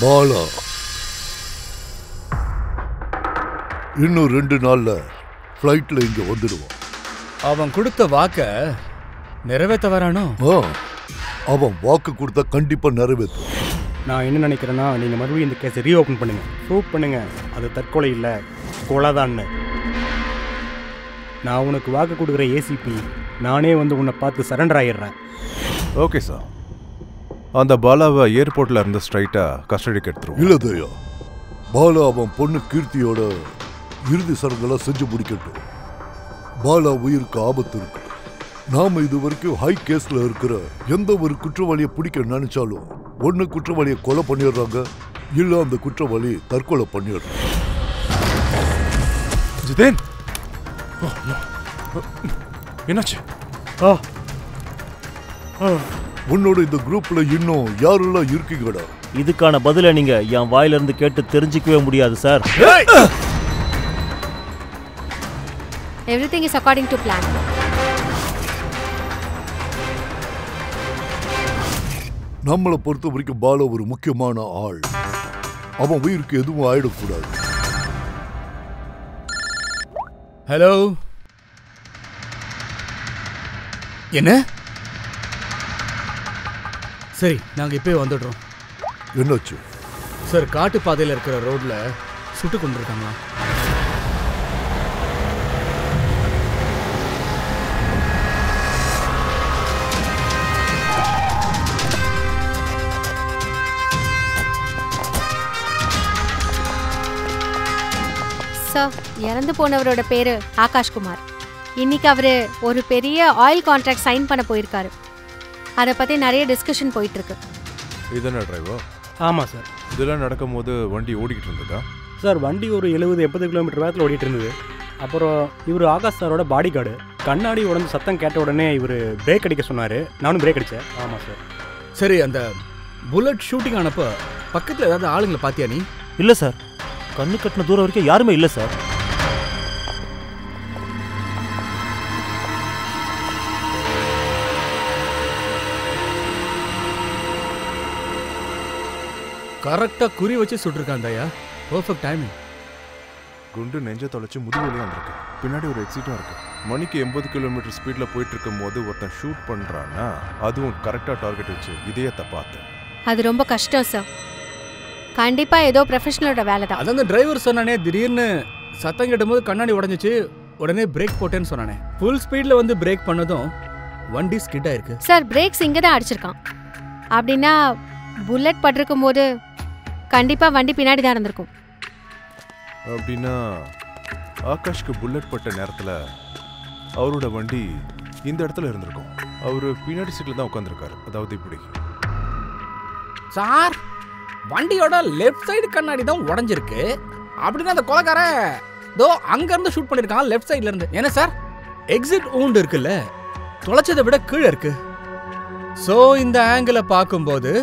பாலா இன்னும் 2 நாள்ல ஃப்ளைட்ல இங்க வந்துடுவான். அவன் கொடுத்த வாக்க நிறைவேற்ற வரானோ? அவன் வாக்கு கொடுத்தா கண்டிப்பா நிறைவேற்றும். நான் என்ன நினைக்கிறேன்னா, நீங்கள் மறுபடியும் இந்த கேஸை ரீஓப்பன் பண்ணுங்க, ப்ரூவ் பண்ணுங்க அது தற்கொலை இல்லை, கொலைதான்னு. நான் உனக்கு வாக்கு கொடுக்குற ஏசிபி, நானே வந்து உன்னை பார்த்து சரண்டர் ஆகிடுறேன். Okay sir. அந்த பாலாவை ஏர்போர்ட்ல இருந்து ஸ்ட்ரைட்டா கஸ்டடிக்கு எடுத்துருவோம். இல்ல தயா, பாலா அவன் பொண்ணு கீர்த்தியோட இறுதி சடங்கெல்லாம் செஞ்சு முடிக்கட்டும். பாலா உயிருக்கு ஆபத்து இருக்கு. நாம இது வரைக்கும் ஹை கேஸ்ல இருக்கிற எந்த ஒரு குற்றவாளியை பிடிக்க நினைச்சாலும் ஒன்னு குற்றவாளியை கொலை பண்ணிடுறாங்க, இல்ல அந்த குற்றவாளி தற்கொலை பண்ணிடுறாங்க. ஜிதேன், என்னாச்சு? உன்னோட இந்த குரூப்ல இன்னும் யாரெல்லாம் இருக்கீங்கடா? இதுக்கான பதிலை நீங்க என் வாயிலிருந்து கேட்டு தெரிஞ்சிக்கவே முடியாது sir. Everything is according to plan. நம்மளை பொறுத்த வரைக்கும் பாலா ஒரு முக்கியமான ஆள். அவன் உயிருக்கு எதுவும் ஆயிடக்கூடாது. ஹலோ, என்ன? சரி, நாங்க இப்பவே வந்துடுறோம். என்னாச்சு சார்? காட்டு பாதையில் இருக்கிற ரோட்ல சுட்டு கொண்டிருக்காங்களா? சார், இறந்து போனவரோட பேரு ஆகாஷ்குமார். இன்னைக்கு அவரு ஒரு பெரிய ஆயில் கான்ட்ராக்ட் சைன் பண்ண போயிருக்காரு. அதை பத்தி நிறைய டிஸ்கஷன் போயிட்டு இருக்கு. இதென்ன டிரைவர்? ஆமாம் சார். இதெல்லாம் நடக்கும்போது வண்டி ஓடிக்கிட்டு இருந்ததா? சார், வண்டி ஒரு 70-80 கிலோமீட்டர் வேகத்தில் ஓடிட்டு இருந்தது. அப்புறம் இவர் ஆகாஷ் சாரோட பாடி கார்டு. கண்ணாடி உடஞ்சு சத்தம் கேட்ட உடனே இவர் பிரேக் அடிக்க சொன்னார். நானும் பிரேக் அடித்தேன். ஆமாம் சார். சரி, அந்த புல்லட் ஷூட்டிங் ஆனப்போ பக்கத்தில் ஏதாவது ஆளுங்களை பார்த்தியா நீ? இல்லை சார், கண்ணு கட்டின தூரம் வரைக்கும் யாருமே இல்லை சார். கரெக்டாக குறி வச்சு சுட்டிருக்கான் தயா. Perfect timing. குண்டு நெஞ்ச தொலைச்சு முதுகுலையும் வந்திருக்கு. பின்னாடி ஒரு எக்ஸிட்டும் இருக்கு. மணிக்கு 80 கிலோமீட்டர் ஸ்பீட்ல போயிட்டு இருக்கும் போது ஒருத்தன் ஷூட் பண்றான்னா அதுவும் கரெக்டா டார்கெட் வச்சு இதயத்தை பார்த்தேன். அது ரொம்ப கஷ்டம் சார். கண்டிப்பா ஏதோ ப்ரொஃபஷனலோட வேலை தான். அதான் டிரைவர் சொன்னானே, திடீர்னு சத்தம் கேட்டும்போது கண்ணாடி உடஞ்சிச்சு, உடனே பிரேக் போட்டேன்னு சொன்னானே. ஃபுல் ஸ்பீட்ல வந்து பிரேக் பண்ணதும் வண்டி ஸ்கிட் ஆயிருக்கு. சார், பிரேக்ஸ் இங்கே தான் அடிச்சிருக்கான். அப்படின்னா புல்லட் பட்டிருக்கும் போது கண்டிப்பா வண்டி பின்னாடி தான் இருந்திருக்கும். அப்படின்னா ஆகாஷ்க்கு புல்லட் பட்ட நேரத்தில் அவரோட வண்டி இந்த இடத்துல இருந்திருக்கும். அவரு பின்னாடி சீட்ல தான் உட்காந்துருக்காரு. அதாவது இப்படி. சார், வண்டியோட லெஃப்ட் சைடு கண்ணாடி தான் உடஞ்சிருக்கு. அப்படின்னா அந்த கொலைக்காரன் தோ அங்க இருந்து ஷூட் பண்ணிருக்கான், லெஃப்ட் சைடுல இருந்து. என்ன சார், எக்ஸிட் ஊண்டு இருக்குல்ல, தொலைச்சதை விட கீழே இருக்கு. சோ இந்த ஆங்கிளை பார்க்கும்போது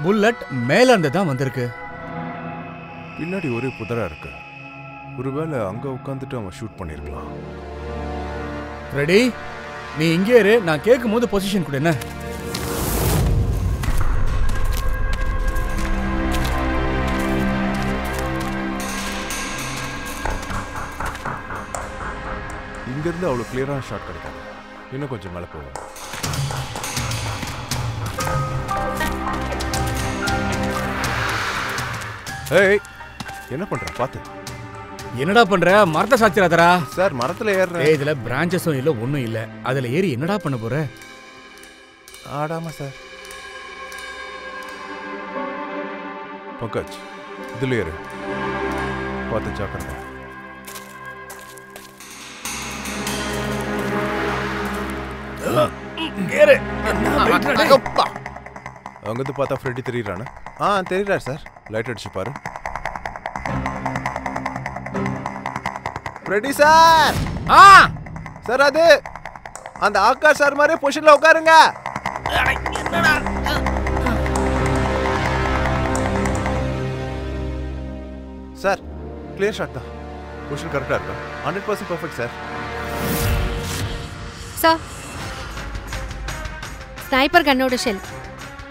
புல்லட் மேல இருந்து தான் வந்திருக்கு. பின்னாடி ஒரே புதரா இருக்கு. ஒருவேளை அங்க உட்காந்துட்டு அவன் ஷூட் பண்ணிருக்கலாம். ரெடி, நீ இங்கே இரு, நான் கேட்கும் போது பொசிஷன் கொடு. என்ன இங்கிருந்து அவ்வளோ கிளியரான ஷாட் கிடைக்காது. இன்னும் கொஞ்சம் மேலே போவோம். ஏய், என்ன பண்ற? பாத்து. என்னடா பண்ற? மரத்தை சாச்சிராதரா. சார், மரத்துல ஏறுற. இதுல பிரான்ச்சஸும் இல்ல, ஒண்ணும் இல்ல. அதுல ஏறி என்னடா பண்ண போற? ஆடாமா சார். பங்கஜ், இதுல ஏறு. பார்த்து ஜாக்கிரதை. அங்கிருந்து பார்த்தா ஃப்ரெட்டி தெரியுறானே? தெரியுறாரு சார். லைட் அடிச்சு பாரு. Freddy sir. சார், அது அந்த ஆகாஷ் சார் மாதிரி பொசிஷன்ல உட்காருங்க. சார், கிளியர் ஷாட் தான். பொசிஷன் கரெக்டா இருக்கா? 100% பெர்ஃபெக்ட் சார். சார், ஸ்னைப்பர் கன்னோட ஷெல்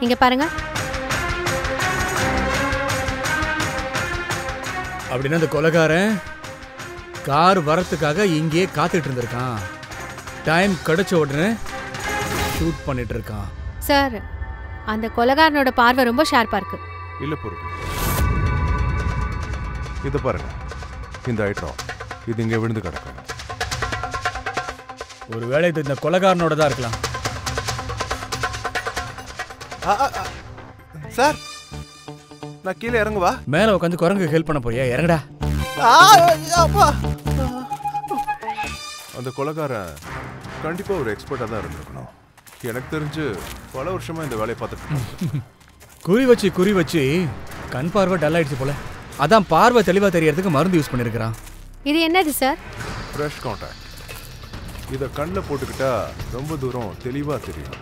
இங்க பாருங்க. அப்படின்னா அந்த கொலைகாரன் கார் வரத்துக்காக இங்கேயே காத்துட்டு இருந்திருக்கான். டைம் கிடைச்ச உடனே ஷூட் பண்ணிட்டு இருக்கான். சார், அந்த கொலைகாரனோட பார்வை ரொம்ப ஷார்ப்பா இருக்கு. இல்ல பொறுப்பு. இதை பாருங்க, இந்த ஐட்டம் இது இங்க விழுந்து கிடக்கும். ஒருவேளை இது இந்த கொலைகாரனோட தான் இருக்கலாம். சார், நான் கீழே இறங்குவா? மேல உட்காந்து குரங்கு ஹெல்ப் பண்ண போறியா? இறங்கடா. அந்த கொலைகாரன் கண்டிப்பா ஒரு எக்ஸ்பர்ட்டா தான் இருந்திருக்கணும். எனக்கு தெரிஞ்சு பல வருஷமா இந்த வேலையை பார்த்துட்டு குறி வச்சு கண் பார்வை டல் ஆயிடுச்சு போல. அதான் பார்வை தெளிவா தெரியறதுக்கு மருந்து யூஸ் பண்ணிருக்கான். இது என்னது சார்? Fresh contact. இதை கண்ணில் போட்டுக்கிட்டா ரொம்ப தூரம் தெளிவா தெரியும்.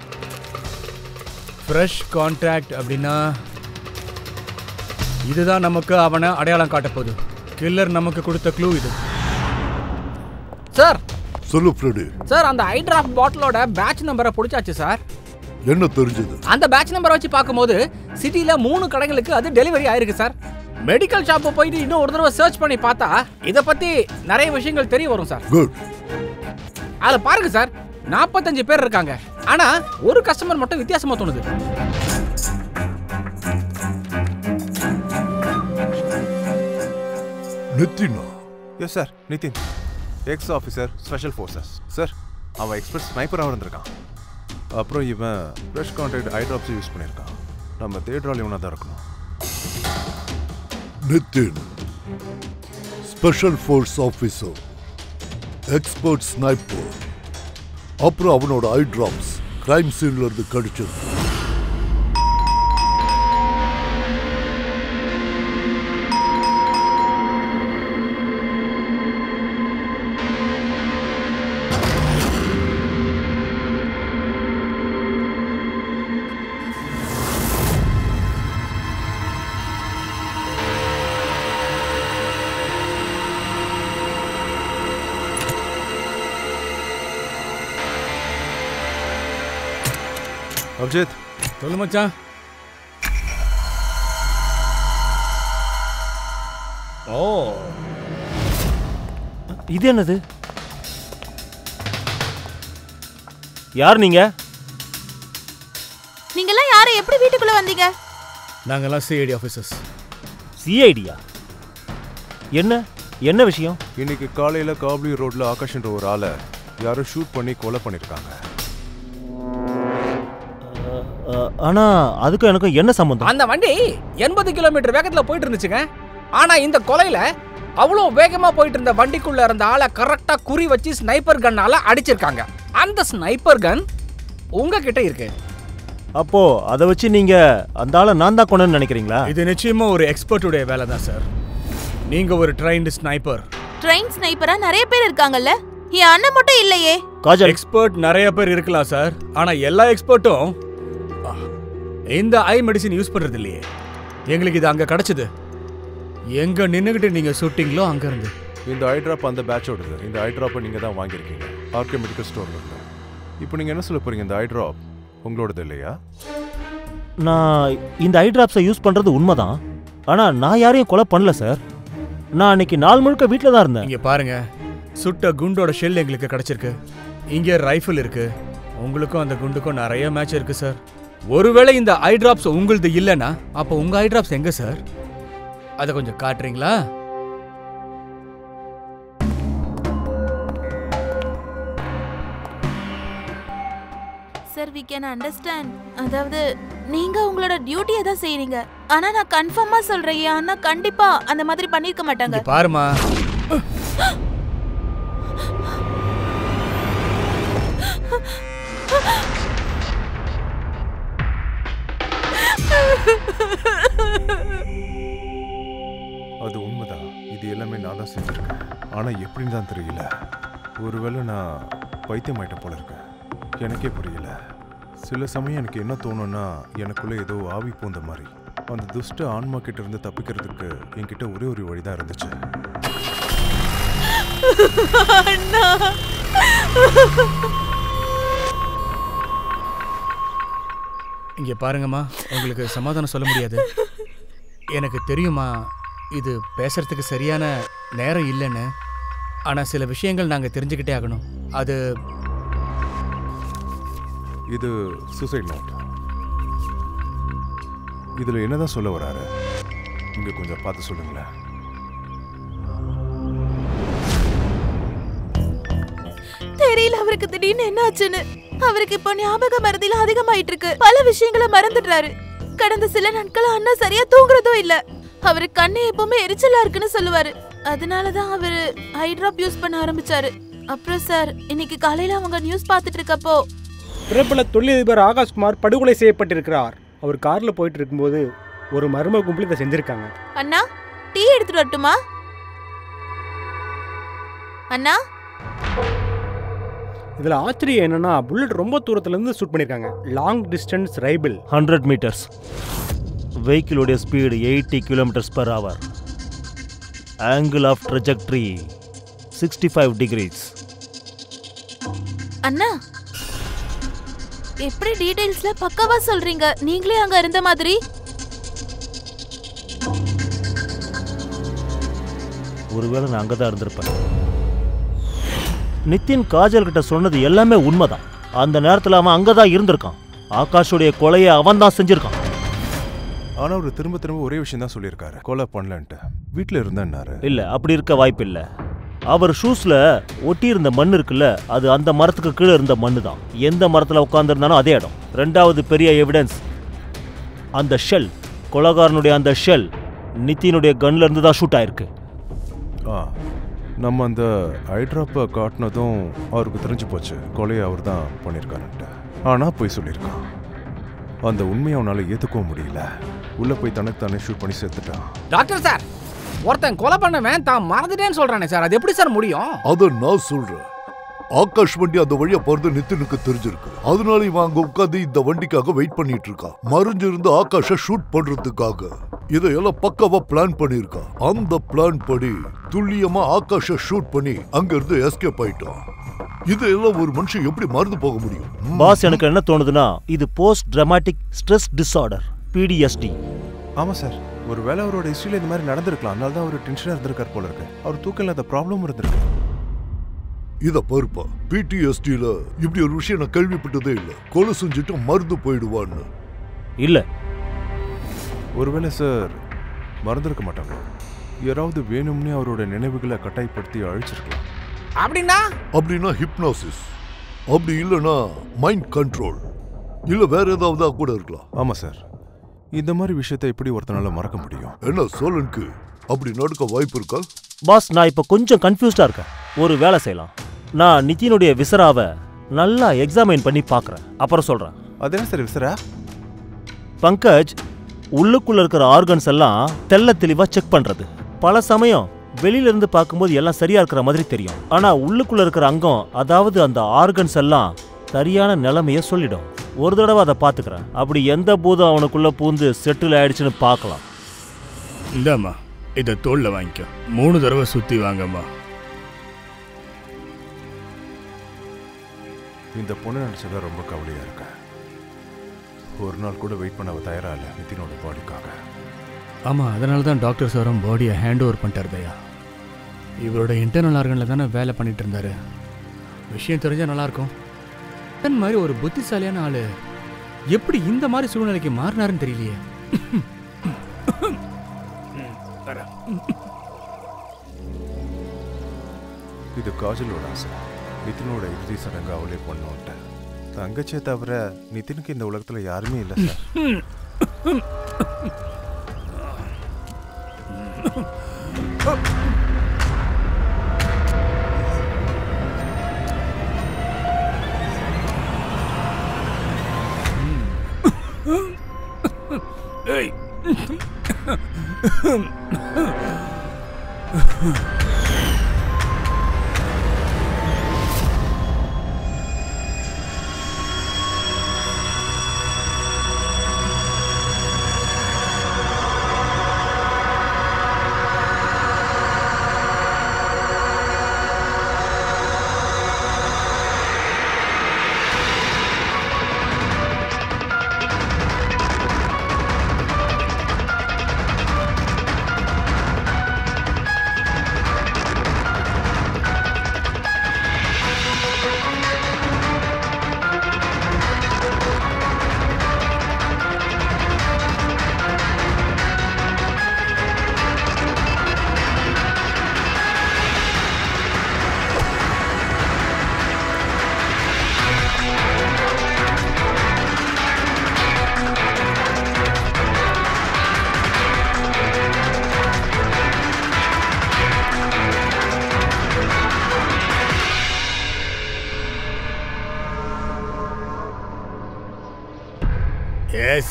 ஃப்ரெஷ் கான்டாக்ட் அப்படின்னா இதுதான் நமக்கு அவனை அடையாளம் காட்ட போகுது. கில்லர் நமக்கு கொடுத்த க்ளூ இது. சார் சொல்லு ஃப்ரெடி. சார், அந்த ஐ டிராப் பாட்டிலோட பேட்ச் நம்பரை பிடிச்சாச்சு சார். என்ன தெரிஞ்சது? அந்த பேட்ச் நம்பரை வச்சு பார்க்கும்போது சிட்டில 3 கடைகளுக்கு அது டெலிவரி ஆயிருக்கு சார். மெடிக்கல் ஷாப்பை போயிட்டு இன்னும் ஒரு தடவை சர்ச் பண்ணி பார்த்தா இதை பத்தி நிறைய விஷயங்கள் தெரிய வரும் சார். குட். அதுல பாருங்க சார், 45 பேர் இருக்காங்க. ஆனா ஒரு கஸ்டமர் மட்டும் வித்தியாசமா தோணுது. நித்தினா? Yes sir, Nitin, ex officer special forces. Sir, அவன் எக்ஸ்பர்ட் ஸ்னைப்பராக இருந்திருக்கான். அப்புறம் இவன் fresh contact eye drops use பண்ணியிருக்கான். நம்ம தேடுறால் இவனாக தான் இருக்கணும். Nitin special force officer, expert sniper. அப்புறம் அவனோட ஐ டிராப்ஸ் கிரைம் சீன்ல இருந்து கிடைச்சது. அபிஜித், சொல்லு மச்சான். ஓ, இது என்னது? யார் நீங்க? நீங்கெல்லாம் யாரை எப்படி வீட்டுக்குள்ள வந்தீங்க? நாங்கெல்லாம் சிஐடி ஆஃபீஸர்ஸ். சிஐடியா? என்ன விஷயம்? இன்னைக்கு காலையில் காப்லி ரோட்ல ஆகாஷ்ன்ற ஒரு ஆளை யாரும் ஷூட் பண்ணி கொலை பண்ணியிருக்காங்க. ஆனா அதுக்கும் எனக்கும் என்ன சம்பந்தம்? அந்த வண்டி 80 கிலோமீட்டர் வேகத்துல போயிட்டு இருந்துச்சுங்க. ஆனா இந்த கொலையில அவ்வளோ வேகமா போயிட்டு இருந்த வண்டிக்குள்ள இருந்த ஆளை கரெக்டா குறி வச்சு ஸ்னைப்பர் கன்னால அடிச்சிருக்காங்க. அந்த ஸ்னைப்பர் கன் உங்ககிட்ட இருக்கு. அப்போ அதை வச்சு நீங்க அந்த ஆளை நான் தான் கொண்டு நினைக்கிறீங்களா? இது நிச்சயமா ஒரு எக்ஸ்பர்ட்டுடைய வேலை தான் சார். நீங்க ஒரு ட்ரைன்டு ஸ்னைப்பர். ட்ரெயின் ஸ்னைப்பரா நிறைய பேர் இருக்காங்கல்ல, என் அண்ணன் மட்டும் இல்லையே. காஜல், எக்ஸ்பர்ட் நிறைய பேர் இருக்கலாம் சார். ஆனா எல்லா எக்ஸ்பர்ட்டும் இந்த ஐ மெடிசின் யூஸ் பண்றது இல்லையே. எங்களுக்கு இது அங்க கிடைச்சது. எங்க நின்னுகிட்டு நீங்க சுட்டிங்களோ அங்க இருந்து. இந்த ஐ ட்ராப் அந்த பேட்சோடது. இந்த ஐ ட்ராப்பை நீங்க தான் வாங்கியிருக்கீங்க ஆர்கே மெடிக்கல் ஸ்டோர்ல இருந்து. இப்போ நீங்க என்ன சொல்ல போறீங்க? இந்த ஐ ட்ராப் உங்களோடது இல்லையா? நான் இந்த ஐ டிராப்ஸை யூஸ் பண்றது உண்மைதான். ஆனா நான் யாரையும் கொலை பண்ணல சார். நான் அன்னைக்கு நாள் முழுக்க வீட்டில் தான் இருந்தேன். இங்க பாருங்க, சுட்ட குண்டோட ஷெல் எங்களுக்கு கிடைச்சிருக்கு. இங்க ரைஃபிள் இருக்கு. உங்களுக்கும் அந்த குண்டுக்கும் நிறைய மேட்ச் இருக்கு சார். ஒருவேளை இந்த ஐ டிராப்ஸ் உங்களுது இல்லைன்னா அப்போ உங்க ஐ டிராப்ஸ் எங்க சார்? அதை கொஞ்சம் காட்டுறீங்களா? Sir, we can understand. அதாவது நீங்க உங்களோட டியூட்டியை தான் செய்றீங்க. ஆனா நான் கன்ஃபார்மா சொல்றேன், என் அண்ணா கண்டிப்பா அந்த மாதிரி பண்ணிருக்க மாட்டாங்க. இங்க பாருமா, அது உண்மைதான். இது எல்லாமே நான் தான் செஞ்சிருக்கேன். ஆனா எப்படின்னு தான் தெரியல. ஒருவேளை நான் பைத்தியமாயிட்ட போல இருக்கேன். எனக்கே புரியல. சில சமயம் எனக்கு என்ன தோணும்னா, எனக்குள்ள ஏதோ ஆவி பூந்த மாதிரி. அந்த துஷ்ட ஆன்மா கிட்ட இருந்து தப்பிக்கிறதுக்கு என்கிட்ட ஒரே ஒரு வழிதான் இருந்துச்சு. இங்க பாருங்கம்மா, உங்களுக்கு சமாதானம் சொல்ல முடியாது. எனக்கு தெரியுமா, இது பேசுறதுக்கு சரியான நேரம் இல்லைன்னு, ஆனா சில விஷயங்கள் நாங்க தெரிஞ்சுக்கிட்டே ஆகணும். அது இது சூசைட் நோட். இதுல என்னதான் சொல்ல வராரு? இங்க கொஞ்சம் பார்த்து சொல்லுங்களேன். தெரியல அவருக்கு திடீர்னு என்ன ஆச்சுன்னு. அவருக்கு இப்போ ஞாபக மறதியில அதிகமாயிட்டு இருக்கு. பல விஷயங்களை மறந்துடுறாரு. கடந்த சில நாட்களா அண்ணா சரியா தூங்குறதும் இல்ல. அவரு கண்ணு எப்பவுமே எரிச்சலா இருக்குன்னு சொல்லுவாரு. அதனாலதான் அவரு ஐ டிராப் யூஸ் பண்ண ஆரம்பிச்சாரு. அப்புறம் சார், இன்னைக்கு காலையில அவங்க நியூஸ் பார்த்துட்டு இருக்கப்போ பிரபல தொழிலதிபர் ஆகாஷ்குமார் படுகொலை செய்யப்பட்டிருக்கிறார். அவர் கார்ல போயிட்டு இருக்கும்போது ஒரு மர்ம கும்பல் இதை செஞ்சிருக்காங்க. அண்ணா டீ எடுத்துட்டு வரட்டுமா? அண்ணா இதுல ஆச்சரியம் என்னன்னா, புல்லட் ரொம்ப தூரத்துல இருந்து ஷூட் பண்ணிருக்காங்க. Long distance rifle. 100 meters. வெஹிக்கிளோடைய speed 80 km/h. Angle of trajectory 65 degrees. அண்ணா எப்படி டீடைல்ஸ்ல பக்காவா சொல்றீங்க? நீங்களே அங்க இருந்த மாதிரி. ஒருவேளை நான் அங்கதான் இருந்திருப்பேன். நிதின் காஜல் கிட்ட சொன்னது எல்லாமே உண்மைதான். அந்த நேரத்துல அவன் அங்கதான் இருந்திருக்கான். ஆகாஷுடைய கொலையை அவன் தான் செஞ்சிருக்கான். ஆனா அவரு திரும்ப திரும்ப ஒரே விஷயம் தான் சொல்லியிருக்காரு, கொலை பண்ணலன்ட்டு. வீட்டுல இருந்தாரு. இல்ல, அப்படி இருக்க வாய்ப்பு இல்ல. அவர் ஷூஸ்ல ஒட்டி இருந்த மண் இருக்குல்ல, அது அந்த மரத்துக்கு கீழே இருந்த மண்ணு தான். எந்த மரத்துல உட்கார்ந்துருந்தானோ அதே இடம். ரெண்டாவது பெரிய எவிடன்ஸ், அந்த ஷெல், கொலைகாரனுடைய அந்த ஷெல் நிதினுடைய கன்ல இருந்து தான் ஷூட் ஆயிருக்கு. நம்ம அந்த ஐட்ராப்பை காட்டினதும் அவருக்கு தெரிஞ்சு போச்சு கொலையை அவர் தான் பண்ணியிருக்காருன்ட்டு. ஆனால் போய் சொல்லியிருக்கான். அந்த உண்மையை அவனால் ஏற்றுக்கவும் முடியல. உள்ளே போய் தனக்கு தானே ஷூட் பண்ணி சேர்த்துட்டான். டாக்டர் சார், ஒருத்தன் கொலை பண்ணவன் தான் மறந்துட்டேன்னு சொல்றானே சார், அது எப்படி சார் முடியும்? அத நான் சொல்றேன். ஆகாஷ் வண்டி அந்த வழியா போறது நிதினுக்கு தெரிஞ்சிருக்கு. அதனால இவன் அங்க உட்காந்து இந்த வண்டிக்காக வெயிட் பண்ணிட்டு இருக்கான். மறைஞ்சிருந்து ஆகாஷ ஷூட் பண்றதுக்காக இதையெல்லாம் பக்காவா பிளான் பண்ணிருக்கான். அந்த பிளான் படி துல்லியமா ஆகாஷ ஷூட் பண்ணி அங்க இருந்து எஸ்கேப் ஆயிட்டான். இதெல்லாம் ஒரு மனுஷன் எப்படி மறந்து போக முடியும்? பாஸ், எனக்கு என்ன தோணுதுன்னா, இது post dramatic stress disorder, PTSD. ஆமாம் சார், ஒரு வேளை அவரோட ஹிஸ்ட்ரியில் இந்த மாதிரி நடந்திருக்கலாம். அதனால தான் அவர் டென்ஷனாக இருந்திருக்கார் போல இருக்கு. அவர் தூக்கம் இல்லாத ப்ராப்ளம் இருந்திருக்கு. இத பருப்பா, PTSDல இப்படி ஒரு விஷயம் நான் கேள்விப்பட்டதே இல்ல. கொலை செஞ்சுட்டு மறந்து போயிடுவான்னு. இல்ல, ஒருவேளை சார் மறந்துருக்க மாட்டாங்க. யாராவது வேணும்னே அவரோட நினைவுகளை கட்டாயப்படுத்தி அழிச்சிருக்கலாம். அப்படின்னா ஹிப்னாசிஸ், அப்படி இல்லைன்னா மைண்ட் கண்ட்ரோல், இல்ல வேற ஏதாவது கூட இருக்கலாம். ஆமா சார், இந்த மாதிரி விஷயத்தை எப்படி ஒருத்தனால மறக்க முடியும்? என்ன சோலனுக்கு அப்படி நடக்க வாய்ப்பு இருக்கா? பாஸ், நான் இப்ப கொஞ்சம் கன்ஃபியூஸ்டா இருக்கேன். ஒரு வேலை செய்யலாம். நான் நிதினுடைய விசராவை நல்லா எக்ஸாமைன் பண்ணி பார்க்கறேன், அப்புறம் சொல்றேன். அது என்ன சார் விசரா? பங்கஜ், உள்ளுக்குள்ள இருக்கிற ஆர்கன்ஸ் எல்லாம் தெள்ள தெளிவா செக் பண்றது. பல சமயம் வெளியில இருந்து பார்க்கும்போது எல்லாம் சரியா இருக்கிற மாதிரி தெரியும். ஆனா உள்ளுக்குள்ள இருக்கிற அங்கம், அதாவது அந்த ஆர்கன்ஸ் எல்லாம் சரியான நிலைமைய சொல்லிடும். ஒரு தடவை அதை பார்த்துக்கிறேன். அப்படி எந்த பூதம் அவனுக்குள்ள பூந்து செட்டில் ஆயிடுச்சுன்னு பார்க்கலாம். இந்தாம்மா, இதை தோல்ல வாங்கிக்கோ. 3 தடவை சுத்தி வாங்கம்மா. இந்த பொண்ணு நினைச்சதா ரொம்ப கவலையா இருக்கு. ஒரு நாள் கூட வெயிட் பண்ண தயாரா இல்லை நிதினோட பாடிக்காக. ஆமாம், அதனால தான் டாக்டர் சாரும் பாடியை ஹேண்ட் ஓவர் பண்ணிட்டார் தயா. இவரோட இன்டர்னல் ஆர்கனில் தானே வேலை பண்ணிட்டு இருந்தாரு. விஷயம் தெரிஞ்சால் நல்லாயிருக்கும். தன் மாதிரி ஒரு புத்திசாலியான ஆள் எப்படி இந்த மாதிரி சூழ்நிலைக்கு மாறினாருன்னு தெரியலையே. இது காஜலோட ஆசை. நிதினோட இறுதி சடங்கு அவளே பண்ணோன்ட்டு. தங்கச்சியை தவிர நிதினுக்கு இந்த உலகத்துல யாருமே இல்லை சார்.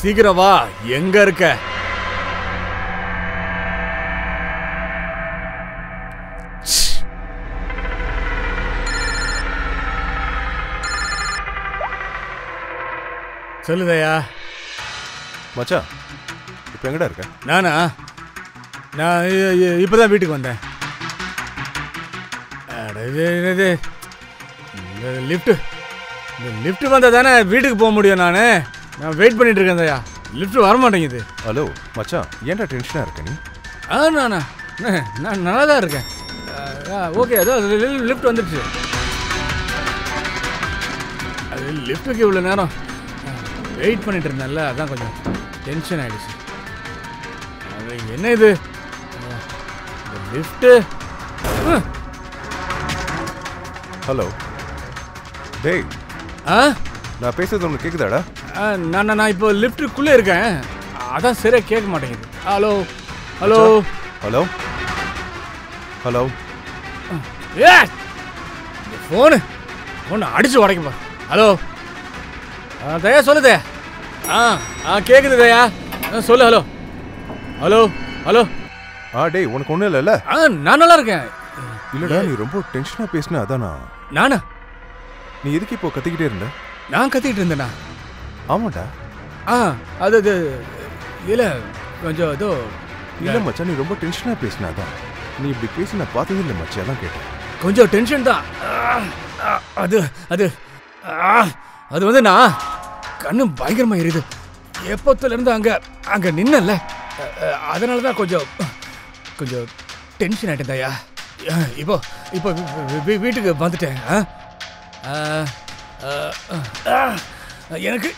சீக்கிரம் வா. எங்க இருக்க? சொல்லுதையா. மச்சான் இப்போ எங்கடா இருக்க? நான் இப்பதான் வீட்டுக்கு வந்தேன். லிஃப்ட் வந்தா தானே வீட்டுக்கு போக முடியும். நான் வெயிட் பண்ணிட்டு இருக்கேன் தயா. லிஃப்ட் வர மாட்டேங்குது. ஹலோ மச்சான், ஏன்டா டென்ஷனாக இருக்க நீ? நான் நல்லா தான் இருக்கேன். ஓகே, அதோ லிஃப்ட் வந்துடுச்சு. அது லிஃப்ட்டுக்கு இவ்வளோ நேரம் வெயிட் பண்ணிட்டு இருந்தேன்ல, அதான் கொஞ்சம் டென்ஷன் ஆயிடுச்சு. அது என்ன இது லிஃப்ட்டு? ஹலோ டேய், நான் பேசுறது உனக்கு கேட்குதாடா? நான் இப்போ லிஃப்ட்டுக்குள்ளே இருக்கேன், அதான் சரியாக கேட்க மாட்டேங்குது. Hello hello hello hello. ஏ ஃபோனு அடிச்சு உடைக்கப்பா. ஹலோ தயா, சொல்லுதே. கேட்குது தயா, சொல்லு. Hello hello hello. டேய், உனக்கு ஒன்றும் இல்லைல்ல? நான் நல்லா இருக்கேன். இல்லைடா, நீ ரொம்ப டென்ஷனாக பேசின, அதானா? நானா? நீ எதுக்கு இப்போ கத்திக்கிட்டே இருந்த? நான் கத்திக்கிட்டு இருந்தேனா? ஆமாடா. அது இல்லை கொஞ்சம் ஏதோ. இல்லை மச்சான், நீ ரொம்ப டென்ஷனாக பேசின, அதான். நீ இப்படி பேசி நான் பார்த்தது இல்லை மச்சான், அதான் கேட்டேன். கொஞ்சம் டென்ஷன் தான். அது அது அது வந்து நான் கண்ணு பயங்கரமாக எரியுது. எப்போத்துலேருந்து அங்கே நின்னல, அதனால தான் கொஞ்சம் டென்ஷன் ஆகிட்டேன் தயா. இப்போ வீட்டுக்கு வந்துட்டேன். எனக்கு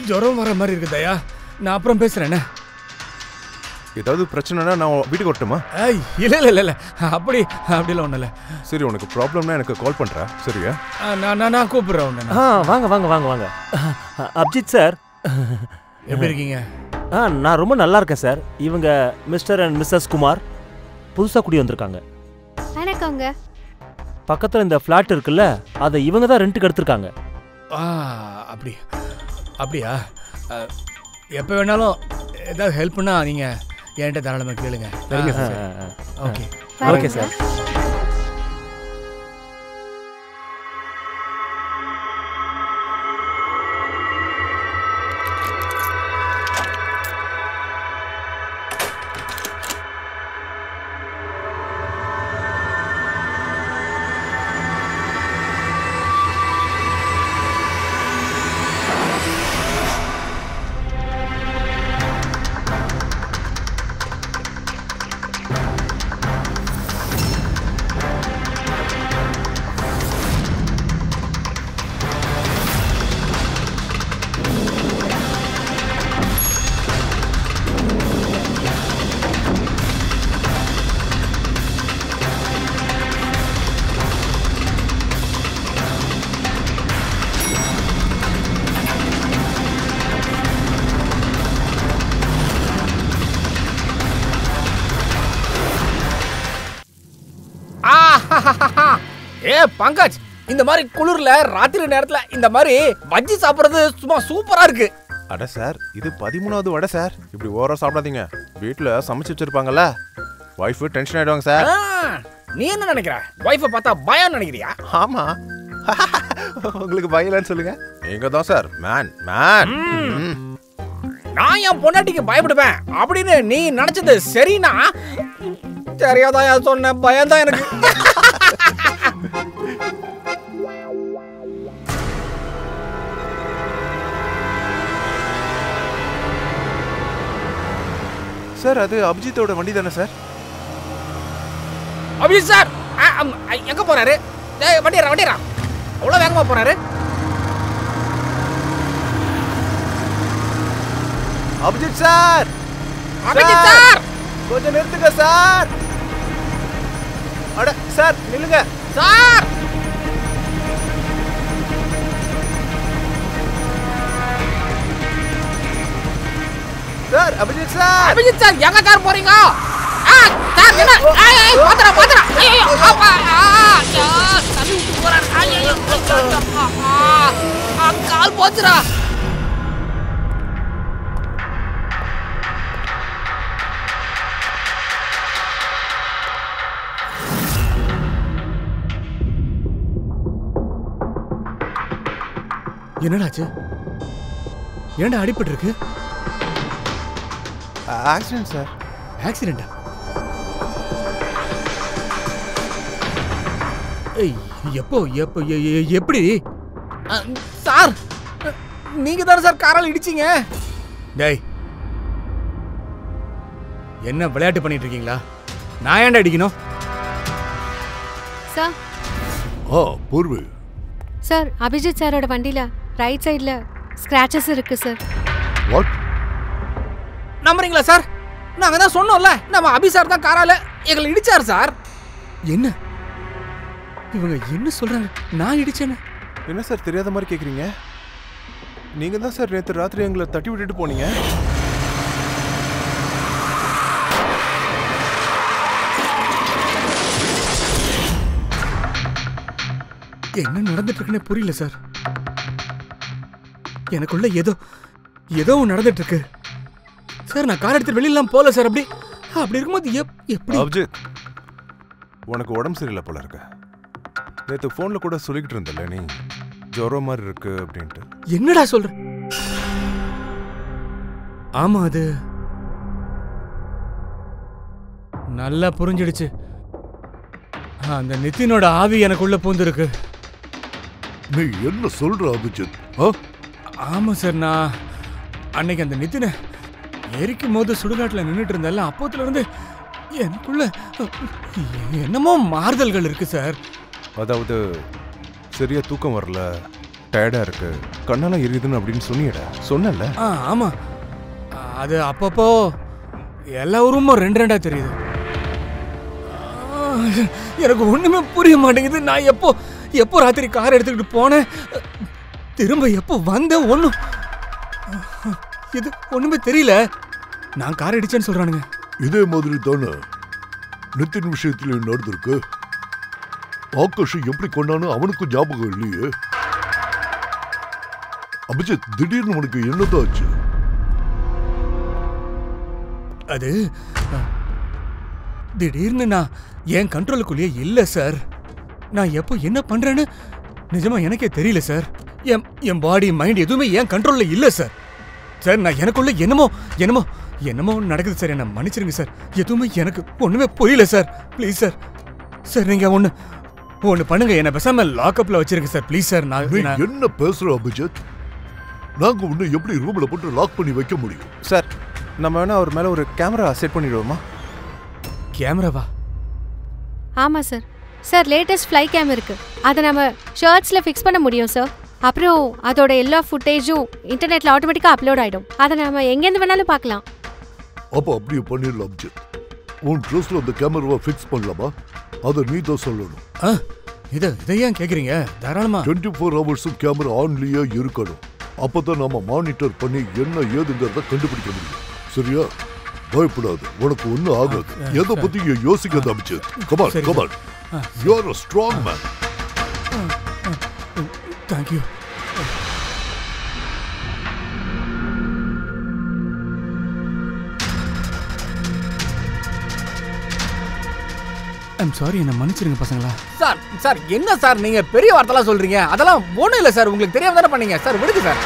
ஜுரம் வர மாதிரி இருக்கு தயா. நான் அப்புறம் பேசுகிறேண்ணே. ஏதாவது பிரச்சனைனா நான் வீட்டுக்கு வரட்டுமா? இல்லை அப்படிலாம் ஒன்றும் இல்லை. சரி, உனக்கு ப்ராப்ளம்னா எனக்கு கால் பண்ணுறேன், சரியா? நான் கூப்பிட்றேன் ஒன்று. வாங்க வாங்க வாங்க வாங்க. அபிஜித் சார், எப்படி இருக்கீங்க? நான் ரொம்ப நல்லா இருக்கேன் சார். இவங்க மிஸ்டர் அண்ட் மிஸ்ஸஸ் குமார், புதுசாக குடி வந்திருக்காங்க. வணக்கங்க. பக்கத்தில் இந்த ஃப்ளாட் இருக்குல்ல, அதை இவங்க தான் ரெண்ட்டுக்கு எடுத்திருக்காங்க. அப்படியா? எப்போ வேணாலும் ஏதாவது ஹெல்ப்னா நீங்கள் என்கிட்ட தாராளமாக கேளுங்க. சரிங்க sir. Okay okay sir. Pankaj, இந்த மாதிரி குளிர்ல ராத்திரி நேரத்துல இந்த மாதிரி பஜ்ஜி சாப்பிடுறது சும்மா சூப்பரா இருக்கு. அட சார், இது 13வது வடை சார். இப்படி ஓவரா சாப்பிடாதீங்க. வீட்டில் சமைச்சு வச்சிருப்பாங்கல்ல, வைஃப் டென்ஷன் ஆயிடுவாங்க சார். நீ என்ன நினைக்கிற? வைஃபை பார்த்தா பயம் நினைக்கிறியா? ஆமா. உங்களுக்கு பயம் இல்லைன்னு சொல்லுங்க. நீங்க தான் சார் மேன். நான் என் பொண்டாட்டிக்கு பயப்படுவேன் அப்படின்னு நீ நினைச்சது சரினா தெரியாதான் சொன்ன. பயம்தான் எனக்கு. சார், அது அபிஜித்தோட வண்டி தானே சார்? அபிஜித் சார் எங்க போறாரு? வண்டியரா அவ்வளவு வேகமா போறாரு. அபிஜித் சார், கொஞ்சம் நிறுத்துங்க சார். அட சார், நில்லுங்க சார். சார். அபிஜித் சார் எங்க சார் போறீங்க? சார் என்ன? பாத்ரா ஐயோ அப்பா தள்ளி விட்டு போறாரு. ஐயோ கால் போச்சுடா. என்னடாச்சு? ஏன்டா அடிபட்டு இருக்கு? Accident sir. ஆக்சிடென்டா? எப்போ எப்போ எப்படி? சார் நீங்க தானே சார் காரால் இடிச்சீங்க? டேய், என்ன விளையாட்டு பண்ணிட்டு இருக்கீங்களா? நான் ஏன்டா அடிக்கணும்? சார் பூர்வி. சார், அபிஜித் சாரோட வண்டியில ரைட் சைடுல ஸ்கிராச்சஸ் இருக்கு சார். வாட்? நம்புறீங்களா சார்? நாங்க தான் சொன்னோம்ல, நம்ம அபி சார் தான் காரால எங்களை இடிச்சார் சார். என்ன இவங்க என்ன சொல்றாங்க? நான் இடிச்சேன்னு? என்ன சார் தெரியாத மாதிரி கேட்குறீங்க? நீங்கள் தான் சார் நேற்று ராத்திரி எங்களை தட்டி விட்டுட்டு போனீங்க. என்ன நடந்துட்டு இருக்குன்னு புரியல சார். எனக்குள்ள ஏதோ நடந்துட்டு இருக்கு சார். நான் கார் எடுத்து வெளியெல்லாம் போல சார். அப்படி இருக்கும்போது எப்படி? அபிஜித், உனக்கு உடம்பு சரியில்லை போல இருக்க. நேற்று ஃபோனில் கூட சொல்லிக்கிட்டு இருந்தல நீ ஜுரம் மாதிரி இருக்கு அப்படின்ட்டு. என்னடா சொல்ற? ஆமா, அது நல்லா புரிஞ்சிடுச்சு. அந்த நிதினோட ஆவி எனக்குள்ள பூந்துருக்கு. நீ என்ன சொல்ற அபிஜித்? ஆமா சார், நான் அன்னைக்கு அந்த நிதினை எரிக்கும் போது சுடுகாட்டில் நின்றுட்டு இருந்தேன்ல, அப்போத்துல இருந்து எனக்குள்ள என்னமோ மாறுதல்கள் இருக்கு சார். அதாவது சரியா தூக்கம் வரல, டயர்டா இருக்கு, கண்ணெல்லாம் எரியுதுன்னு அப்படின்னு சொன்னல. ஆமா, அது அப்பப்போ எல்லா ஊரும் ரெண்டு ரெண்டா தெரியுது. எனக்கு ஒண்ணுமே புரிய மாட்டேங்குது. நான் எப்போ ராத்திரி கார் எடுத்துக்கிட்டு போனேன், திரும்ப எப்போ வந்தேன், இது ஒண்ணுமே தெரியல. நான் கார் அடிச்சேன்னு சொல்றானுங்க. இதே மாதிரி தானே நிதின் விஷயத்துல நடந்திருக்கு. ஆகாஷ் எப்படி கொண்டானு அவனுக்கும் ஞாபகம் இல்லையே. அபிஜித், திடீர்னு உனக்கு என்னதான் ஆச்சு? அது திடீர்னு நான் என் கண்ட்ரோலுக்குள்ளேயே இல்லை சார். நான் எப்போ என்ன பண்றேன்னு நிஜமா எனக்கே தெரியல சார். என் பாடி மைண்ட் எதுவுமே என் கண்ட்ரோல்ல இல்லை சார். சார், நான் எனக்குள்ள என்னமோ நடக்குது சார். என்ன மன்னிச்சிருங்க சார். எதுவுமே எனக்கு ஒண்ணுமே புரியல சார். Please sir. சார், நீங்க ஒண்ணு பண்ணுங்க, என்ன பேசாம லாக்அப்ல வச்சிருங்க சார். Please sir. நான் என்ன பேசுற அபிஜித்? நாங்க உன்னை எப்படி ரூம்ல போட்டு லாக் பண்ணி வைக்க முடியும்? சார், நம்ம வேணா அவர் மேல ஒரு கேமரா செட் பண்ணிடுவோமா? கேமராவா? ஆமா sir. Sir, latest fly game இருக்கு. அதை நம்ம ஷர்ட்ஸ்ல ஃபிக்ஸ் பண்ண முடியும் சார். அப்புறம் அதோட எல்லா ஃபுட்டேஜும் இன்டர்நெட்ல ஆட்டோமேட்டிக்கா அப்லோட் ஆயிடும். அதை நம்ம எங்கேருந்து வேணாலும் பார்க்கலாம். அப்போ அப்படியே பண்ணிடலாம் அபிஜித். உன் ட்ரெஸ்ல அந்த கேமராவை ஃபிக்ஸ் பண்ணலாமா? அதை நீ தான் சொல்லணும். இதை ஏன் கேக்குறீங்க? தாராளமா 24 hours கேமரா ஆன்லயே இருக்கணும். அப்பதான் நாம மானிட்டர் பண்ணி என்ன ஏதுங்கிறத கண்டுபிடிக்க முடியும். சரியா? பயப்படாது, உனக்கு ஒன்னும் ஆகாது. எதை பத்தி யோசிக்காத Abhijit. Come on. You are a strong man. Thank you. I'm sorry, என்ன மன்னிச்சிருங்க பசங்களா. சார் என்ன சார் நீங்க பெரிய வார்த்தைலாம் சொல்றீங்க? அதெல்லாம் ஒண்ணும் இல்ல சார். உங்களுக்கு தெரியாம தானே பண்ணீங்க சார். விடுங்க சார்.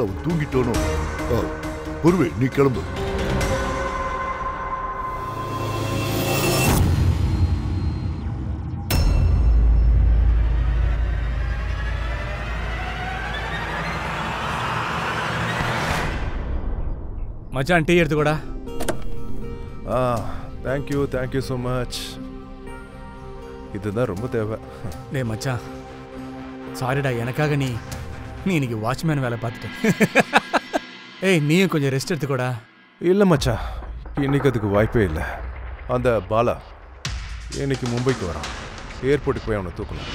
அவன் தூங்கிட்டானோ. பொறுவே, நீ கிளம்பு. மச்சான், டீ எடுத்துக்கோடா. Thank you so much. இதுதான் ரொம்ப தேவை. டேய் மச்சான், சாரிடா, எனக்காக நீ இன்னைக்கு வாட்ச்மேன் வேலை பார்த்துட்ட. ஏய், நீயும் கொஞ்சம் ரெஸ்ட் எடுத்துக்கோடா. இல்லை மச்சான், இன்னைக்கு அதுக்கு வாய்ப்பே இல்லை. அந்த பாலா இன்னைக்கு மும்பைக்கு வரான். ஏர்போர்ட்டுக்கு போய் அவனை தூக்கணும்.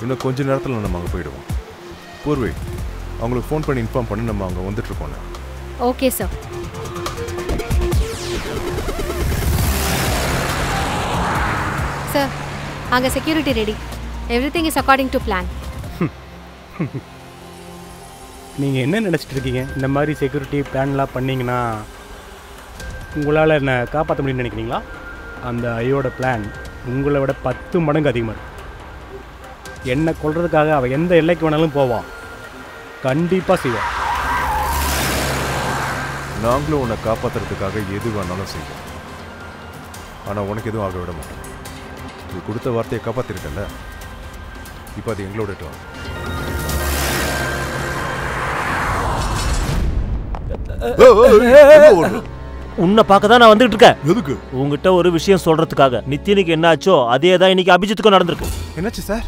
இன்னும் கொஞ்ச நேரத்தில் நம்ம அங்கே போயிடுவோம். பூர்வி, அவங்களுக்கு ஃபோன் பண்ணி இன்ஃபார்ம் பண்ணி நம்ம அங்கே வந்துட்டுருக்கோம். Okay sir. சார், அங்கே security ready. Everything is according to plan. நீங்கள் என்ன நினச்சிட்டு இருக்கீங்க? இந்த மாதிரி செக்யூரிட்டி பிளான்லாம் பண்ணிங்கன்னா உங்களால் என்ன காப்பாற்ற முடியும்னு நினைக்கிறீங்களா? அந்த ஐயோட பிளான் உங்களை விட 10 மடங்கு அதிகமாக இருக்கும். என்னை கொல்றதுக்காக அவள் எந்த எல்லைக்கு வேணாலும் போவான். கண்டிப்பாக செய்வான். நாங்களும் உன்னை காப்பாற்றுறதுக்காக எது வேணாலும் செய்வோம். ஆனால் உனக்கு எதுவும் ஆக விட மாட்டோம். நீ கொடுத்த வார்த்தையை காப்பாற்றிருக்கல, இப்போ அது எங்களோட டோன். உன்னை பார்க்க தான் நான் வந்துட்டு இருக்கேன். எதுக்கு? உங்ககிட்ட ஒரு விஷயம் சொல்றதுக்காக. நித்தினுக்கு என்ன ஆச்சோ அதே தான் இன்னைக்கு அபிஜித்துக்கும் நடந்திருக்கு. என்னாச்சு சார்?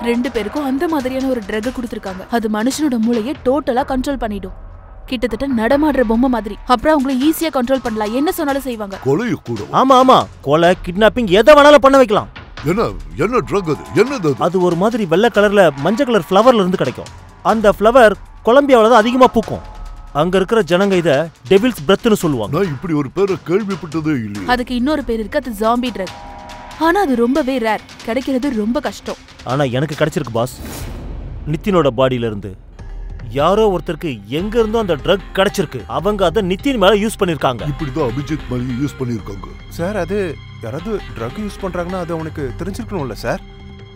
2 பேருக்கும் அந்த மாதிரியான ஒரு ட்ரக் கொடுத்துருக்காங்க. அது மனுஷனோட மூளையை டோட்டலா கண்ட்ரோல் பண்ணிடும். கிட்டத்தட்ட நடமாடுற பொம்மை மாதிரி. அப்புறம் அவங்கள ஈஸியா கண்ட்ரோல் பண்ணலாம். என்ன சொன்னாலும் செய்வாங்க. கொலைய கூட. ஆமா, கொலை, கிட்னாப்பிங் எதை வேணாலும் பண்ண வைக்கலாம். என்ன ட்ரக் அது? என்னது அது? அது ஒரு மாதிரி வெள்ளை கலர்ல மஞ்சள் கலர் ஃப்ளவர்ல இருந்து கிடைக்கும். அந்த ஃப்ளவர் கொலம்பியாவில தான் அதிகமா பூக்கும். அங்க இருக்கிற ஜனங்க இத டெவில்ஸ் பிரெத்னு சொல்லுவாங்க. நான் இப்படி ஒரு பேரை கேள்விப்பட்டதே இல்லை. அதுக்கு இன்னொரு பேர் இருக்கு. அது ஜாம்பி ட்ரக். ஆனா அது ரொம்பவே ரேர். கிடைக்கிறது ரொம்ப கஷ்டம். ஆனா எனக்கு கிடைச்சிருக்கு பாஸ். நித்தினோட பாடியில இருந்து யாரோ ஒருத்தருக்கு எங்க இருந்தோ அந்த ட்ரக் கிடைச்சிருக்கு. அவங்க அதை நித்தின் மேல யூஸ் பண்ணிருக்காங்க. இப்படிதான் அபிஜித் மேல யூஸ் பண்ணிருக்காங்க. சார், அது யாராவது ட்ரக் யூஸ் பண்றாங்கன்னா அது அவனுக்கு தெரிஞ்சிருக்கணும்ல சார்.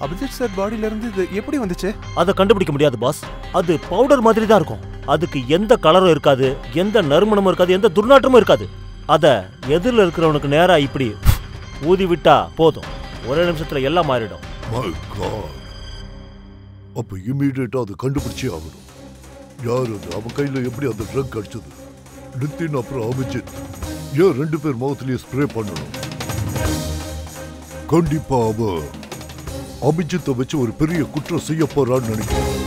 அபிஜித் சார் பாடியில இருந்து இது எப்படி வந்துச்சு? அதை கண்டுபிடிக்க முடியாது பாஸ். அது பவுடர் மாதிரி தான் இருக்கும். அதுக்கு எந்த கலரும் இருக்காது, எந்த நறுமணமும் இருக்காது, எந்த துர்நாற்றமும் இருக்காது. அத எதிரில் இருக்கிறவனுக்கு நேரா இப்படி ஊதி விட்டா போதும், ஒரே நிமிஷத்துல எல்லாம் மாறிடும். My God. அப்ப இமீடியட்டா அதை கண்டுபிடிச்சே ஆகணும். யார் அது? அவன் கையில எப்படி அந்த ட்ரக் கிடைச்சது? நித்தின் அப்புறம் அபிஜித் ஏன் 2 பேர் முகத்திலேயே ஸ்ப்ரே பண்ணணும்? கண்டிப்பா அவன் அபிஜித்தை வச்சு ஒரு பெரிய குற்றம் செய்ய போறான்னு நினைக்கிறேன்.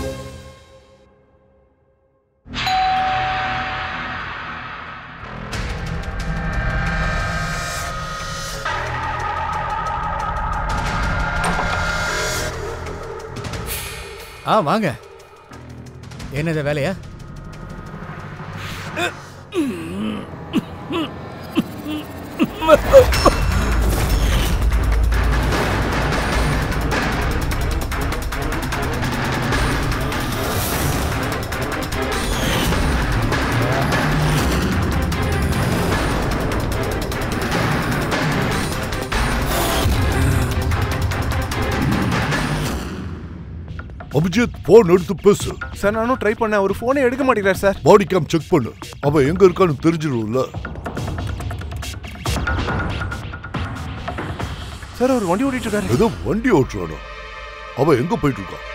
வாங்க. என்னது வேலையா? அபிஜித், போன் எடுத்து பேசு. சார், நானும் ட்ரை பண்ண, ஒரு போனே எடுக்க மாட்டேங்கிறார் சார். பாடி கேம் செக் பண்ணு. அவன் எங்க இருக்கான்னு தெரிஞ்சிடும்ல. சார், ஒரு வண்டி ஓட்டிட்டு இருக்காரு. ஏதோ வண்டி ஓட்டுறானா? அவன் எங்க போயிட்டு இருக்கான்?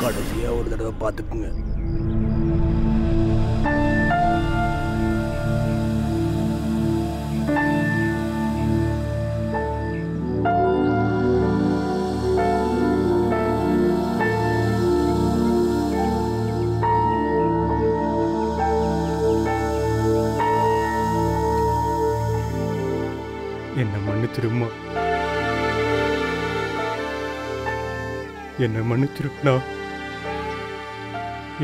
கடைசியா ஒரு தடவை பார்த்துக்குங்க. என்ன மன்னிச்சிருமா, என்ன மன்னிச்சிருக்கா.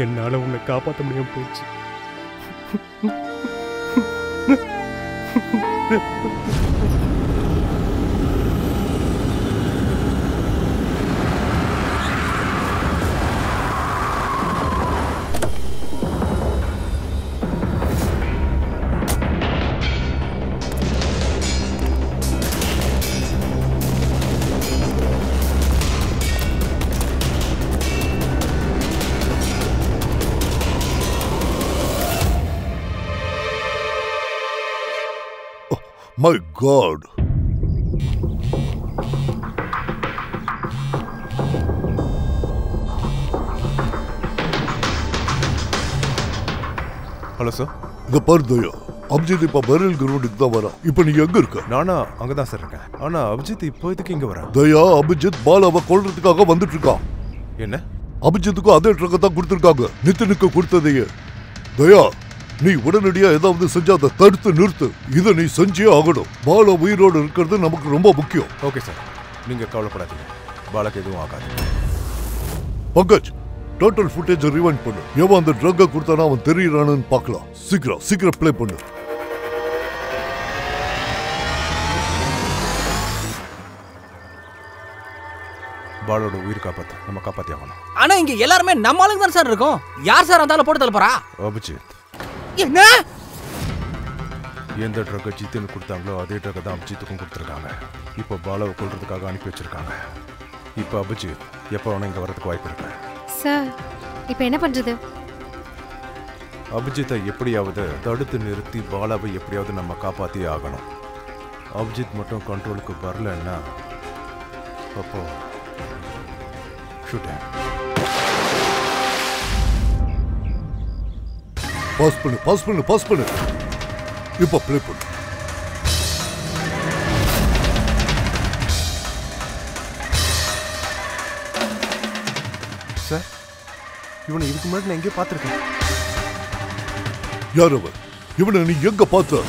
என்னால உன்னை காப்பாற்ற முடியாம போச்சு. My God. Hello sir. இத பாரு தயா, அபிஜித் இப்ப பரல் கிரவுண்டுக்கு தான் வரா. இப்ப நீ எங்க இருக்க? நானா அங்கதான் சார் இருக்கேன். ஆனா அபிஜித் இப்போ இதுக்கு இங்க வரா? தயா, அபிஜித் பாலாவை கொல்றதுக்காக வந்துட்டு இருக்கான். என்ன? அபிஜித்துக்கும் அதே ட்ரக்கை தான் கொடுத்துருக்காங்க, நிதினுக்கு கொடுத்ததையே. தயா, நீ உடனடியா ஏதாவது செஞ்சு அதை தடுத்து நிறுத்து. இதை நீ செஞ்சே ஆகணும். பாலா உயிரோடு இருக்கிறது நமக்கு ரொம்ப முக்கியம். ஓகே சார், நீங்க கவலைப்படாதீங்க. பாலாக்கு எதுவும் ஆகாது. பங்கஜ், டோட்டல் ஃபுட்டேஜ் ரிவைண்ட் பண்ணு. எவன் அந்த ட்ரக்கை கொடுத்தானா அவன் தெரியறானு பார்க்கலாம். சீக்கிரம் ப்ளே பண்ணு. பாலோட உயிர் காப்பாத்து, நம்ம காப்பாத்தி ஆகணும். ஆனா இங்க எல்லாருமே நம்ம ஆளுங்க தான் சார் இருக்கோம். யார் சார் அந்த போட்டு தள்ளப்பறா? அபிஜித். என்ன? எந்த ட்ரக்கை ஜித்துன்னு கொடுத்தாங்களோ அதே ட்ரக்கை தான் அபிஜித்துக்கும் கொடுத்துருக்காங்க. இப்போ பாலாவை கொல்றதுக்காக அனுப்பி வச்சிருக்காங்க. இப்போ அபிஜித் எப்போ வேணா இங்கே வரதுக்கு வாய்ப்பு இருக்கு. சார், இப்போ என்ன பண்றது? அபிஜித்தை எப்படியாவது தடுத்து நிறுத்தி பாலாவை எப்படியாவது நம்ம காப்பாற்றியே ஆகணும். அபிஜித் மட்டும் கண்ட்ரோலுக்கு வரலன்னா அப்போ ஷூட். பாஸ் பண்ணு. இப்போ ப்ளே பண்ணு. சார், இவனை இதுக்கு முன்னாடி நான் எங்கேயோ பார்த்துருக்கேன். யார் அவன்? இவனை நீ எங்க பார்த்த?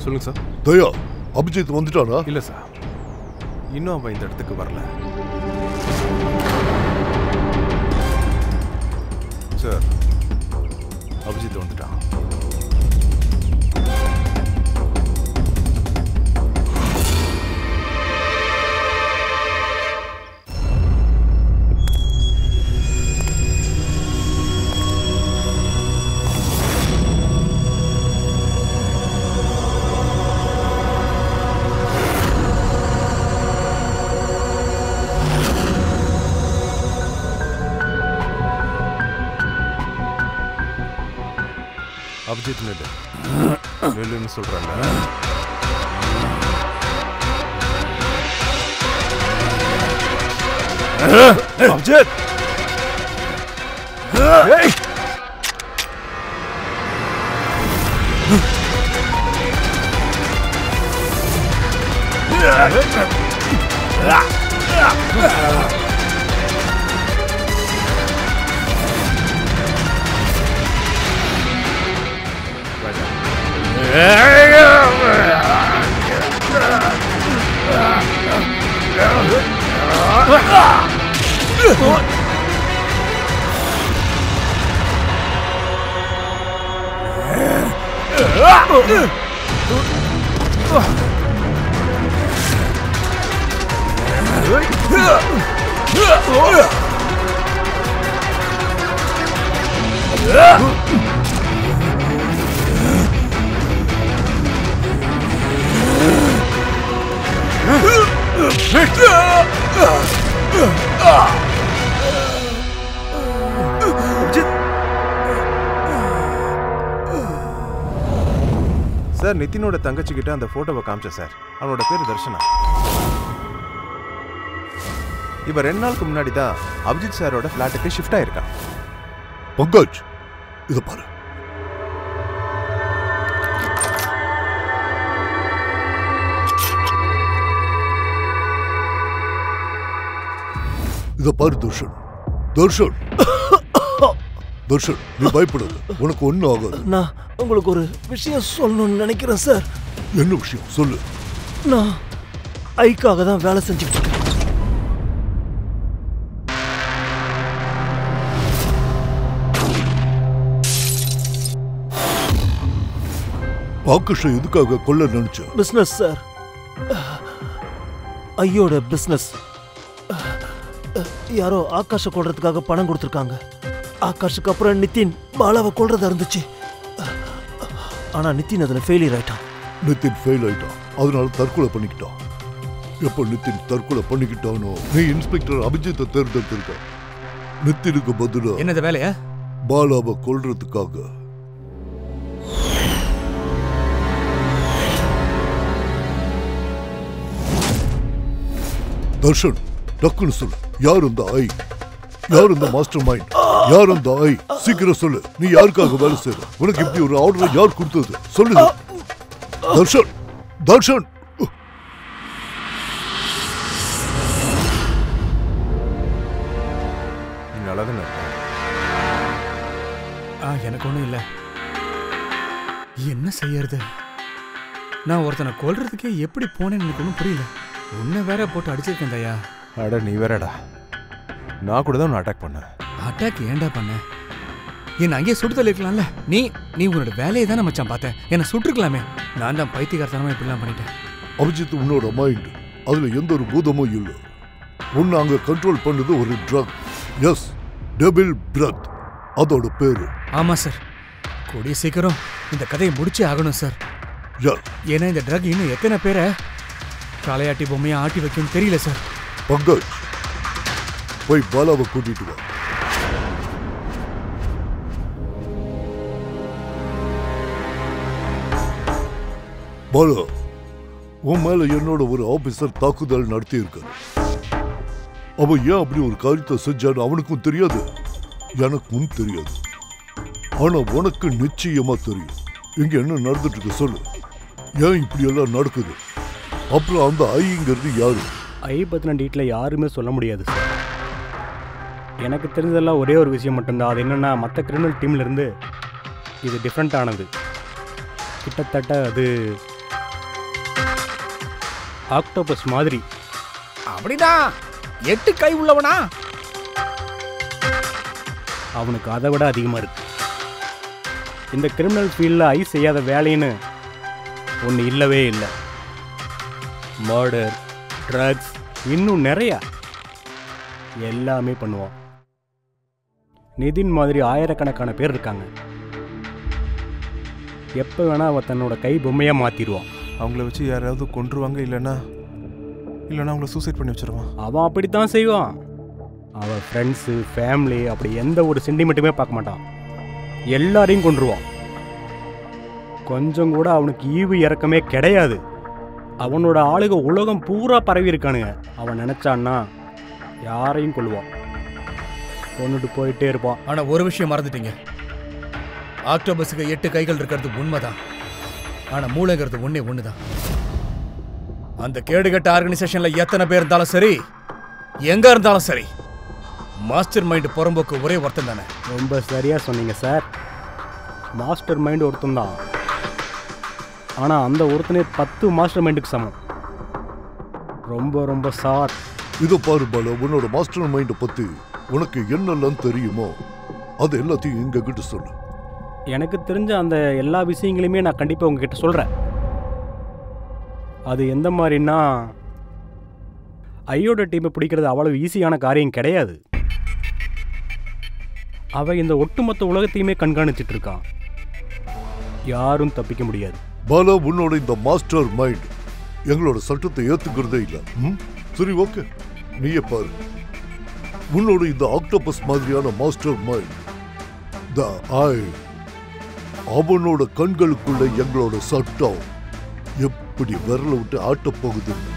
சொல்லுங்க சார். தயா, அபிஜித் வந்துட்டானா? இல்ல சார், இன்னும் அவன் இந்த இடத்துக்கு வரல. சார், அபிஜித் வந்துட்டான். அபிஜித் நெல்லுன்னு சொல்றாங்க. அபிஜித், சார், நிதினோட தங்கச்சி கிட்ட அந்த போட்டோவை காமிச்சேன் சார். அவனோட பேரு தர்ஷனா. இவ 2 நாளுக்கு முன்னாடி தான் அபிஜித் சாரோட பிளாட்டுக்கு ஷிஃப்ட் ஆயிருக்கான். பங்கஜ், இத பாரு. இத பாரு தர்ஷன். தர்ஷன், நீ பயப்படாத. உனக்கு ஒன்றும் ஆகாது. நான் உங்களுக்கு ஒரு விஷயம் சொல்லணும்னு நினைக்கிறேன் சார். என்ன விஷயம் சொல்லு. நான் ஐக்காக தான் வேலை செஞ்சுக்கிட்டு இருக்கேன். ஆகாஷை எதுக்காக கொல்ல நினைச்ச? பிஸ்னஸ் சார், ஐயோட பிஸ்னஸ். யாரோ ஆகாஷை கொல்றதுக்காக பணம் கொடுத்துருக்காங்க. ஆகாஷுக்கு அப்புறம் நிதின் பாலாவை கொல்றதா இருந்துச்சு. ஆனா நிதின் அதுல ஃபெயிலியர் ஆயிட்டான். நிதின் ஃபெயில் ஆயிட்டான், அதனால தற்கொலை பண்ணிக்கிட்டான். எப்போ நிதின் தற்கொலை பண்ணிக்கிட்டானோ நீ இன்ஸ்பெக்டர் அபிஜித்தை தேர்ந்தெடுத்திருக்க. நிதினுக்கு பதிலா என்னது வேலையா? பாலாவை கொல்றதுக்காக. தர்ஷன், டக்குன்னு சொல்லு, யார் இந்த ஐ? யார் இந்த மாஸ்டர் மைண்ட்? யார் இந்த ஐ? சீக்கிரம் சொல்லு. நீ யாருக்காக வேலை செய்யற? உனக்கு இப்படி ஒரு ஆர்டர் யார் கொடுத்தது? சொல்லு தர்ஷன். தர்ஷன், நல்லதானே? எனக்கு ஒண்ணும் இல்ல. என்ன செய்யறது? நான் ஒருத்தனை கொல்றதுக்கே எப்படி போனேன்னு எனக்கு ஒன்றும் புரியல. உன்னை வேற போட்டு அடிச்சிருக்கேன் தயா. அட நீ வேறடா, நான் கூட தான் உன்னை அட்டாக் பண்ணேன். அட்டாக் ஏன்டா பண்ண? என்ன அங்கேயே சுட்டு தள்ளிருக்கலாம்ல. நீ நீ உன்னோட வேலையை தானே மச்சான் பார்த்தேன். என்ன சுட்டுருக்கலாமே. நான் தான் பைத்தியக்காரத்தனமா இப்படிலாம் பண்ணிட்டேன். அபிஜித் உன்னோட மைண்ட், அதுல எந்த ஒரு பூதமும் இல்லை. உன்னை அங்க கண்ட்ரோல் பண்ணது ஒரு ட்ரக். எஸ், டெபிள் பிரெத், அதோட பேரு. ஆமா சார், கூடிய சீக்கிரம் இந்த கதையை முடிச்சே ஆகணும் சார். ஏன்னா இந்த ட்ரக் இன்னும் எத்தனை பேரை தலையாட்டி பொம்மையை ஆட்டி வைக்கும் தெரியல சார். பங்கஜ், போய் பாலாவை கூட்டிட்டு வா. பாலா, உன் மேல என்னோட ஒரு ஆபீசர் தாக்குதல் நடத்தி இருக்காரு. அவன் ஏன் அப்படி ஒரு காரியத்தை செஞ்சான்னு அவனுக்கும் தெரியாது, எனக்கும் தெரியாது. ஆனா உனக்கு நிச்சயமா தெரியும். இங்க என்ன நடந்துட்டு இருக்கு சொல்லு. ஏன் இப்படி எல்லாம் நடக்குது? அப்புறம் அந்த ஐங்கிறது யாரு? ஐ பற்றின டீட்டில் யாருமே சொல்ல முடியாது சார். எனக்கு தெரிஞ்சதெல்லாம் ஒரே ஒரு விஷயம் மட்டும்தான். அது என்னென்னா, மற்ற கிரிமினல் டீம்லேருந்து இது டிஃப்ரெண்ட்டானது. கிட்டத்தட்ட அது ஆக்டோபஸ் மாதிரி. அப்படிதான். 8 கை உள்ளவனா? அவனுக்கு அதை விட அதிகமாக இருக்கு. இந்த கிரிமினல் ஃபீல்டில் ஐ செய்யாத வேலைன்னு ஒன்று இல்லவே இல்லை. மர்டர், ட்ரக்ஸ், இன்னும் நிறையா எல்லாமே பண்ணுவான். நிதின் மாதிரி ஆயிரக்கணக்கான பேர் இருக்காங்க. எப்போ வேணா அவன் தன்னோட கை பொம்மையாக மாற்றிடுவான். அவங்கள வச்சு யாராவது கொன்றுவாங்க, இல்லைன்னா அவங்கள சூசைட் பண்ணி வச்சிருவான். அவன் அப்படித்தான் செய்வான். அவன் ஃப்ரெண்ட்ஸு, ஃபேமிலி, அப்படி எந்த ஒரு சென்டிமெண்ட்டுமே பார்க்க மாட்டான். எல்லாரையும் கொன்றுவான். கொஞ்சம் கூட அவனுக்கு ஈவு இறக்கமே கிடையாது. அவனோட ஆளுக உலகம் பூரா பரவி இருக்கானுங்க. அவன் நினைச்சான்னா யாரையும் கொல்லுவான், கொண்டுட்டு போயிட்டே இருப்பான். ஆனா ஒரு விஷயம் மறந்துட்டீங்க. ஆக்டோபஸுக்கு 8 கைகள் இருக்கிறது உண்மைதான். ஆனா மூளைங்கிறது ஒண்ணுதான். அந்த கேடுகட்ட ஆர்கனைசேஷன்ல எத்தனை பேர் இருந்தாலும் சரி, எங்க இருந்தாலும் சரி, மாஸ்டர் மைண்ட் புறம்போக்கு ஒரே ஒருத்தன் தானே. ரொம்ப சரியா சொன்னீங்க சார். மாஸ்டர் மைண்ட் ஒருத்தன் தான். ஆனா அந்த ஒருத்தனே 10 மாஸ்டர் மைண்டுக்கு சமம். ரொம்ப ரொம்ப சார். இதை பாரு பாலா, உன்னோட மாஸ்டர் மைண்டை பத்தி உனக்கு என்னெல்லாம் தெரியுமோ அது எல்லாத்தையும் எங்க கிட்ட சொல்லு. எனக்கு தெரிஞ்ச அந்த எல்லா விஷயங்களையுமே நான் கண்டிப்பாக உங்ககிட்ட சொல்கிறேன். அது எந்த மாதிரின்னா, ஐயோட டீமை பிடிக்கிறது அவ்வளவு ஈஸியான காரியம் கிடையாது. அவன் இந்த ஒட்டுமொத்த உலகத்தையுமே கண்காணிச்சிட்டு இருக்கான். யாரும் தப்பிக்க முடியாது. பாலா, உன்னோட இந்த மாஸ்டர் மைண்ட் எங்களோட சட்டத்தை ஏத்துக்கிறதே இல்லை. சரி, ஓகே, நீயே பாரு. உன்னோட இந்த ஆக்டோபஸ் மாதிரியான மாஸ்டர் மைண்ட், த ஐ, அவனோட கண்களுக்குள்ள எங்களோட சட்டம் எப்படி விரல விட்டு ஆட்டப் போகுதுன்னு